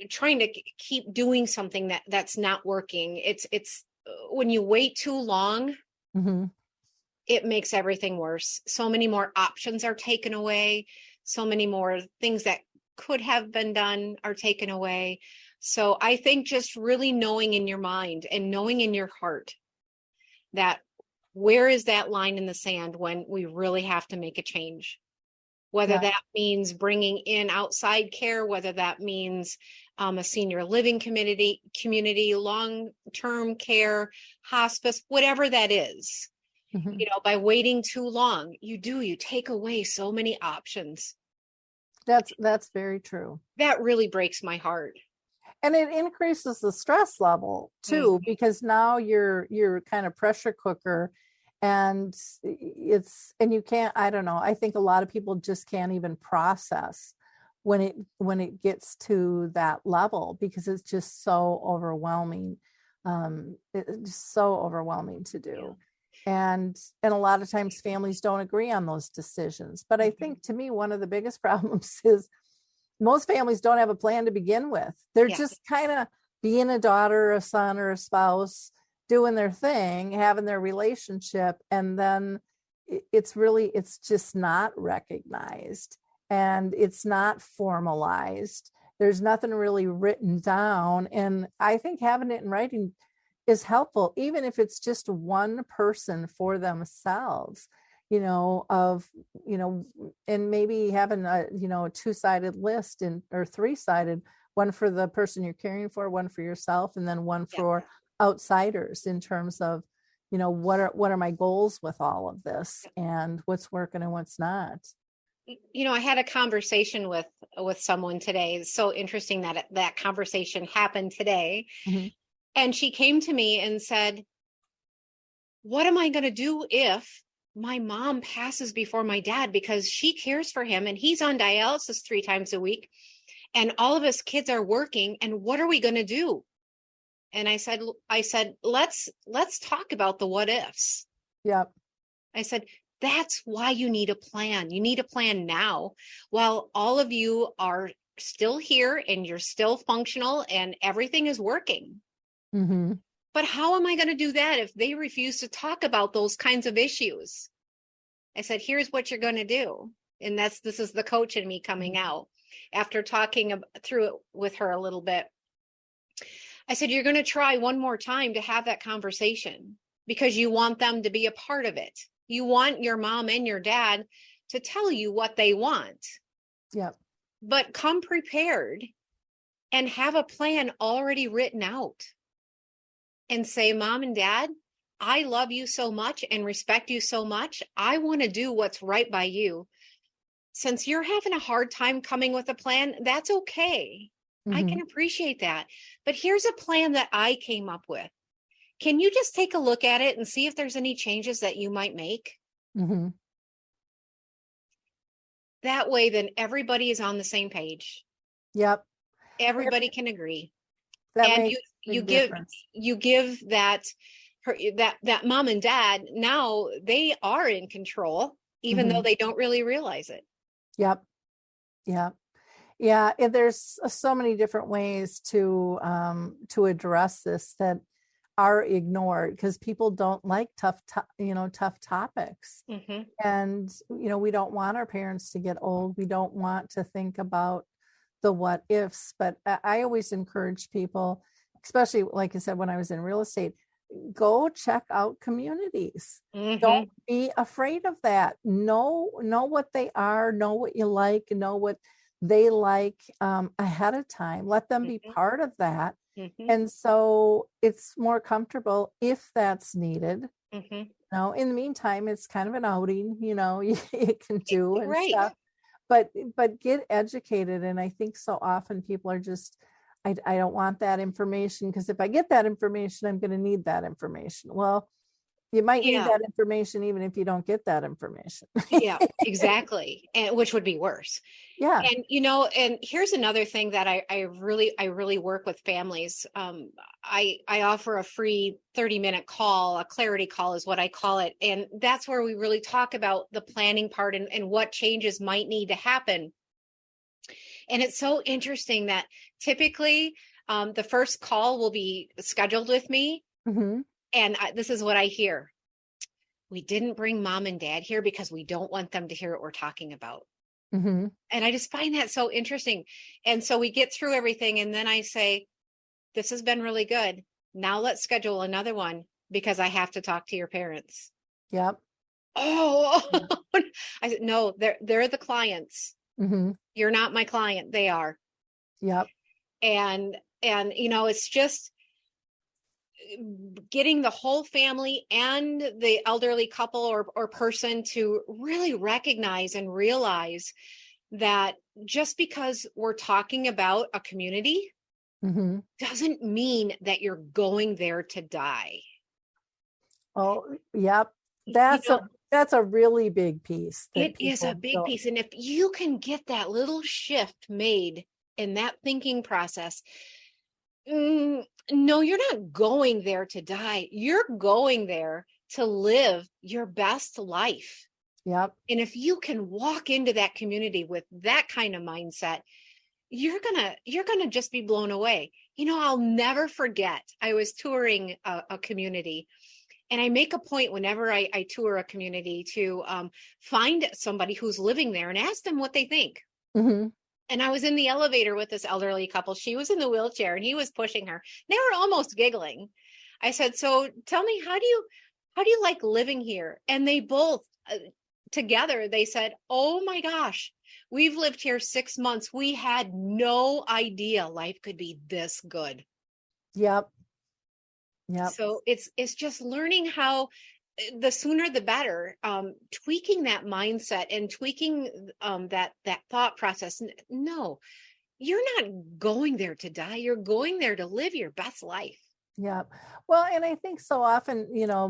trying to keep doing something that's not working. It's when you wait too long, it makes everything worse. So many more options are taken away. So many more things that could have been done are taken away. So I think just really knowing in your mind and knowing in your heart that where is that line in the sand when we really have to make a change, whether that means bringing in outside care, whether that means a senior living community, long-term care, hospice, whatever that is. By waiting too long, you take away so many options. That's very true. That really breaks my heart. And it increases the stress level too, because now you're kind of pressure cooker, and you can't, I don't know, I think a lot of people just can't even process when it gets to that level, because it's just so overwhelming. It's just so overwhelming to do. And a lot of times families don't agree on those decisions. But I think, to me, one of the biggest problems is most families don't have a plan to begin with. They're just kind of being a daughter, a son, or a spouse, doing their thing, having their relationship. And then it's just not recognized, and it's not formalized. There's nothing really written down. And I think having it in writing is helpful, even if it's just one person for themselves, and maybe having a two-sided list or three-sided, one for the person you're caring for, one for yourself, and then one for outsiders, in terms of, what are my goals with all of this, and what's working and what's not. I had a conversation with someone today. It's so interesting that conversation happened today. And she came to me and said, what am I going to do if my mom passes before my dad, because she cares for him and he's on dialysis 3 times a week and all of us kids are working, and what are we going to do? And I said, let's talk about the what ifs. Yep. I said, that's why you need a plan. You need a plan now, while all of you are still here and you're still functional and everything is working. But how am I going to do that if they refuse to talk about those kinds of issues? I said, here's what you're going to do. And this is the coach in me coming out after talking through it with her a little bit. I said, you're going to try one more time to have that conversation, because you want them to be a part of it. You want your mom and your dad to tell you what they want. Yep. But come prepared and have a plan already written out. And say, Mom and Dad, I love you so much and respect you so much. I want to do what's right by you. Since you're having a hard time coming with a plan, that's okay. I can appreciate that. But here's a plan that I came up with. Can you just take a look at it and see if there's any changes that you might make? That way, then everybody is on the same page. Yep. Everybody can agree. That and makes you give that mom and dad, now they are in control, even though they don't really realize it. Yep. Yeah. There's so many different ways to address this that are ignored, because people don't like tough topics. And we don't want our parents to get old. We don't want to think about the what ifs. But I always encourage people, especially like I said, when I was in real estate, go check out communities. Don't be afraid of that. Know what they are, know what you like, know what they like ahead of time. Let them be part of that. And so it's more comfortable if that's needed. Now, in the meantime, it's kind of an outing, you can do and stuff. But get educated. And I think so often people are just, I don't want that information, because if I get that information, I'm going to need that information. Well, you might need that information even if you don't get that information. Yeah, exactly. And which would be worse. Yeah. And, and here's another thing that I really work with families. I offer a free 30-minute call, a clarity call is what I call it. And that's where we really talk about the planning part and what changes might need to happen. And it's so interesting that typically the first call will be scheduled with me. And this is what I hear. We didn't bring mom and dad here because we don't want them to hear what we're talking about. And I just find that so interesting. And so we get through everything. And then I say, this has been really good. Now let's schedule another one because I have to talk to your parents. Yep. Oh, I said, no, they're the clients. You're not my client. They are. Yep. And it's just getting the whole family and the elderly couple or person to really recognize and realize that just because we're talking about a community doesn't mean that you're going there to die. Oh, yep. That's a really big pice. It is a big piece. And if you can get that little shift made in that thinking process, no, you're not going there to die. You're going there to live your best life. Yep. And if you can walk into that community with that kind of mindset, you're gonna just be blown away. I'll never forget. I was touring a community, and I make a point whenever I tour a community to find somebody who's living there and ask them what they think. And I was in the elevator with this elderly couple. She was in the wheelchair and he was pushing her. They were almost giggling. I said, so tell me, how do you like living here? And they both together, they said, oh my gosh, we've lived here 6 months. We had no idea life could be this good. Yep. So it's just learning how, the sooner the better, tweaking that mindset and tweaking that thought process. No, you're not going there to die. You're going there to live your best life. Yeah. Well, and I think so often,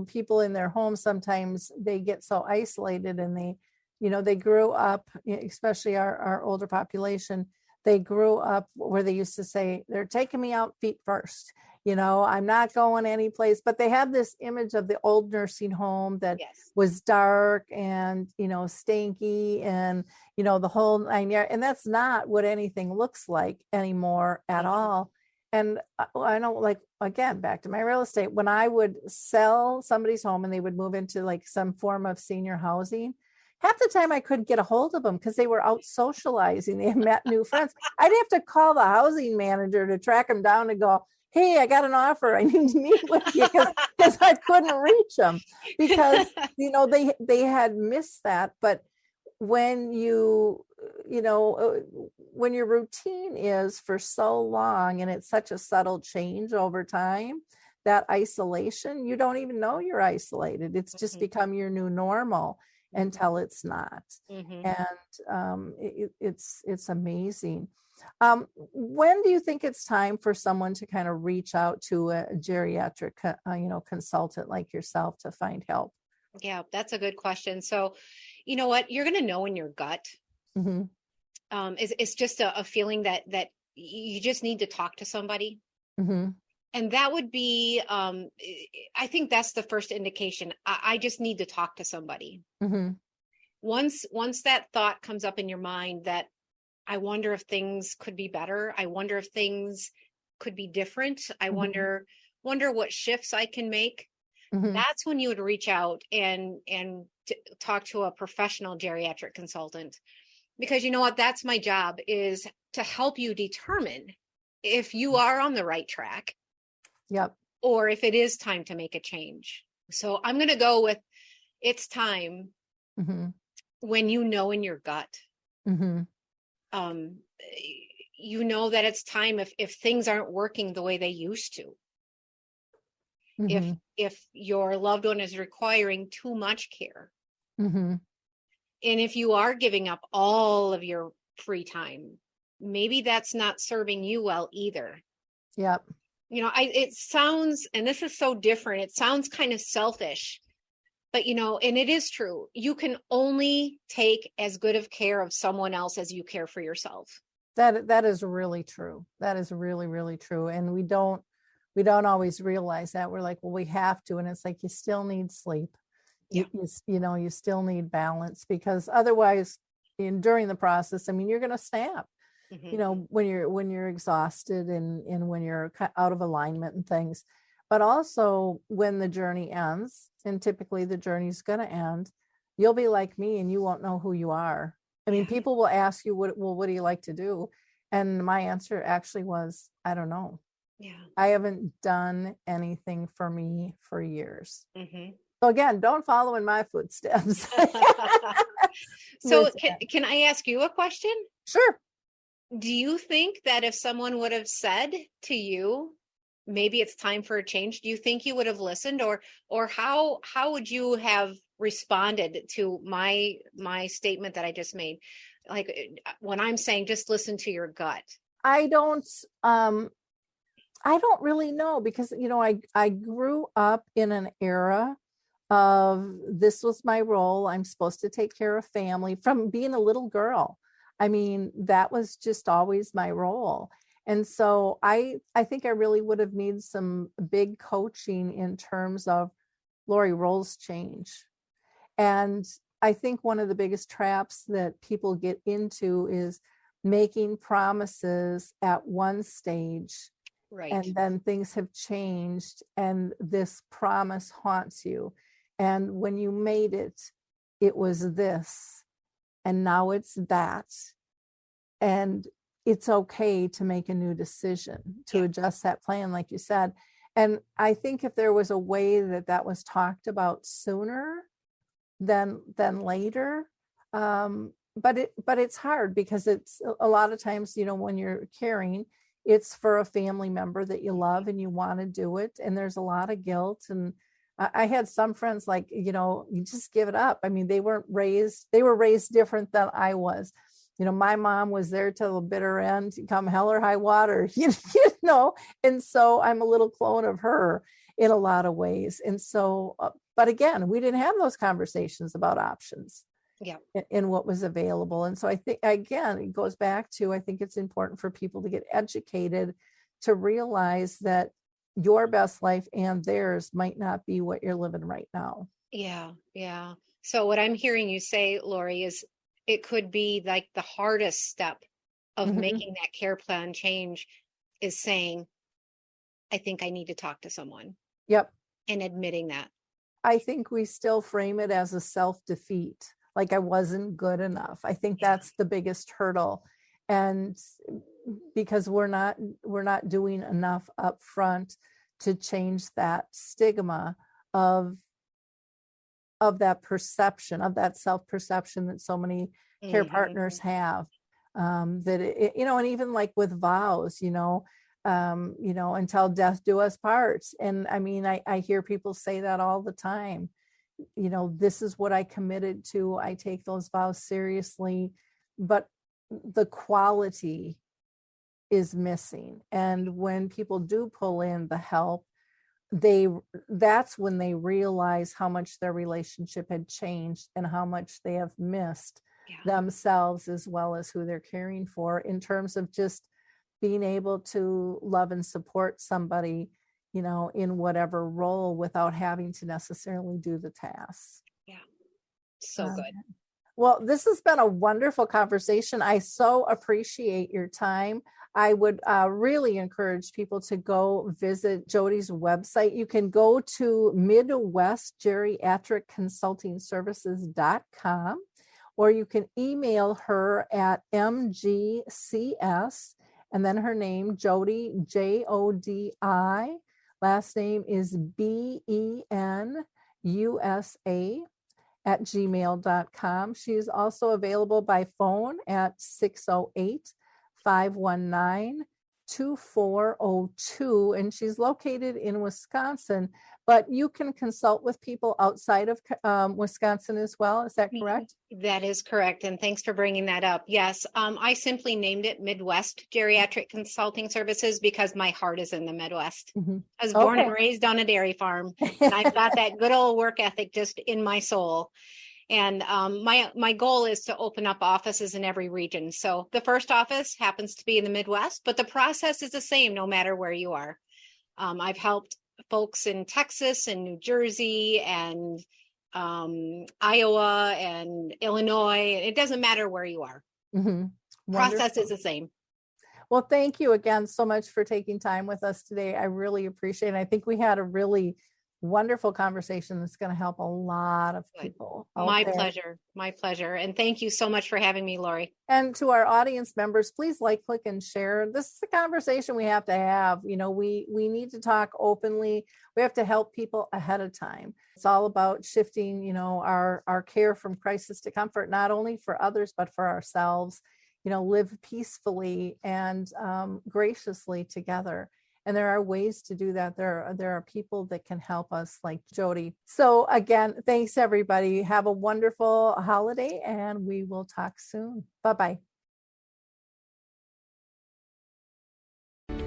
people in their homes, sometimes they get so isolated and they grew up, especially our older population, they grew up where they used to say, they're taking me out feet first. I'm not going any place, but they have this image of the old nursing home that was dark and, stanky and, the whole 9 yards. And that's not what anything looks like anymore at all. And I know, like, again, back to my real estate, when I would sell somebody's home and they would move into like some form of senior housing, half the time I couldn't get a hold of them because they were out socializing. They had met new friends. I'd have to call the housing manager to track them down and go, hey, I got an offer. I need to meet with you because I couldn't reach them because, they had missed that. But when when your routine is for so long and it's such a subtle change over time, that isolation, you don't even know you're isolated. It's just become your new normal until it's not. And it's amazing. When do you think it's time for someone to kind of reach out to a geriatric, consultant like yourself to find help? Yeah, that's a good question. So, you know what, you're going to know in your gut. It's just a feeling that you just need to talk to somebody. And that would be, I think that's the first indication. I just need to talk to somebody. Once that thought comes up in your mind that I wonder if things could be better. I wonder if things could be different. I wonder what shifts I can make. That's when you would reach out and talk to a professional geriatric consultant. Because you know what? That's my job, is to help you determine if you are on the right track. Yep. Or if it is time to make a change. So I'm going to go with, it's time when you know in your gut. You know that it's time if things aren't working the way they used to. If your loved one is requiring too much care. And if you are giving up all of your free time, maybe that's not serving you well either. Yep. You know, it sounds, and this is so different, it sounds kind of selfish, but you know, and it is true. You can only take as good of care of someone else as you care for yourself. That is really true. That is really, really true. And we don't always realize that. We're like, well, we have to. And it's like, you still need sleep. You know, you still need balance, because otherwise during the process, I mean, you're going to snap. You know, when you're exhausted and when you're out of alignment and things, but also when the journey ends, and typically the journey's going to end, you'll be like me and you won't know who you are. I mean, people will ask you, what do you like to do? And my answer actually was, I don't know. Yeah. I haven't done anything for me for years. So again, don't follow in my footsteps. So can I ask you a question? Sure. Do you think that if someone would have said to you, maybe it's time for a change, do you think you would have listened, or how would you have responded to my statement that I just made? Like when I'm saying, just listen to your gut. I don't really know, because, you know, I grew up in an era of, this was my role. I'm supposed to take care of family from being a little girl. I mean, that was just always my role. And so I think I really would have needed some big coaching in terms of, Lori, roles change. And I think one of the biggest traps that people get into is making promises at one stage. Right. And then things have changed and this promise haunts you. And when you made it, it was this, and now it's that. And it's okay to make a new decision, to adjust that plan, like you said. And I think if there was a way that was talked about sooner than later, but it's hard, because it's a lot of times, you know, when you're caring, it's for a family member that you love and you want to do it. And there's a lot of guilt. And I had some friends like, you know, you just give it up. I mean, they were raised different than I was. You know, my mom was there till the bitter end, come hell or high water, you know, and so I'm a little clone of her in a lot of ways. And so, but again, we didn't have those conversations about options in what was available. And so I think, again, it goes back to, I think it's important for people to get educated, to realize that your best life and theirs might not be what you're living right now. Yeah. So what I'm hearing you say, Lori, is it could be like the hardest step of making that care plan change is saying, I think I need to talk to someone. Yep. And admitting that. I think we still frame it as a self-defeat, like I wasn't good enough. I think that's the biggest hurdle. And because we're not doing enough up front to change that stigma of that perception, of that self-perception that so many care partners have, that it, you know, and even like with vows, you know, until death do us part. And I mean, I hear people say that all the time, you know, this is what I committed to. I take those vows seriously, but the quality is missing. And when people do pull in the help, that's when they realize how much their relationship had changed and how much they have missed themselves as well as who they're caring for, in terms of just being able to love and support somebody, you know, in whatever role without having to necessarily do the tasks. Yeah. So good. Well, this has been a wonderful conversation. I so appreciate your time. I would really encourage people to go visit Jodi's website. You can go to MidwestGeriatricConsultingServices.com, or you can email her at mgcs, and then her name, Jodi, Jodi. Last name is Benusa @gmail.com. She is also available by phone at 608-519-2402, and she's located in Wisconsin, but you can consult with people outside of Wisconsin as well. Is that correct? That is correct. And thanks for bringing that up. Yes. I simply named it Midwest Geriatric Consulting Services because my heart is in the Midwest. Mm-hmm. I was born and raised on a dairy farm, and I've got that good old work ethic just in my soul. And my goal is to open up offices in every region. So the first office happens to be in the Midwest, but the process is the same no matter where you are. I've helped folks in Texas and New Jersey and Iowa and Illinois. It doesn't matter where you are. Mm-hmm. Process is the same. Well, thank you again so much for taking time with us today. I really appreciate it. I think we had a really wonderful conversation that's going to help a lot of people. My pleasure. My pleasure. And thank you so much for having me, Lori. And to our audience members, please like, click, and share. This is a conversation we have to have. You know, we need to talk openly. We have to help people ahead of time. It's all about shifting, you know, our care from crisis to comfort, not only for others, but for ourselves. You know, live peacefully and graciously together. And there are ways to do that. There are people that can help us, like Jodi. So again, thanks everybody. Have a wonderful holiday, and we will talk soon. Bye-bye.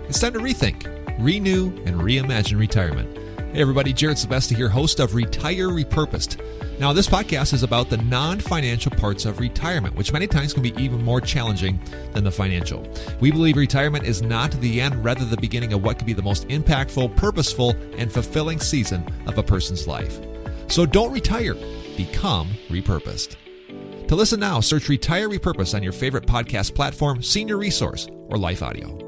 It's time to rethink, renew, and reimagine retirement. Hey everybody, Jared Sylvester here, host of Retire Repurposed. Now, this podcast is about the non-financial parts of retirement, which many times can be even more challenging than the financial. We believe retirement is not the end, rather the beginning of what could be the most impactful, purposeful, and fulfilling season of a person's life. So don't retire, become repurposed. To listen now, search Retire Repurposed on your favorite podcast platform, Senior Resource, or Life Audio.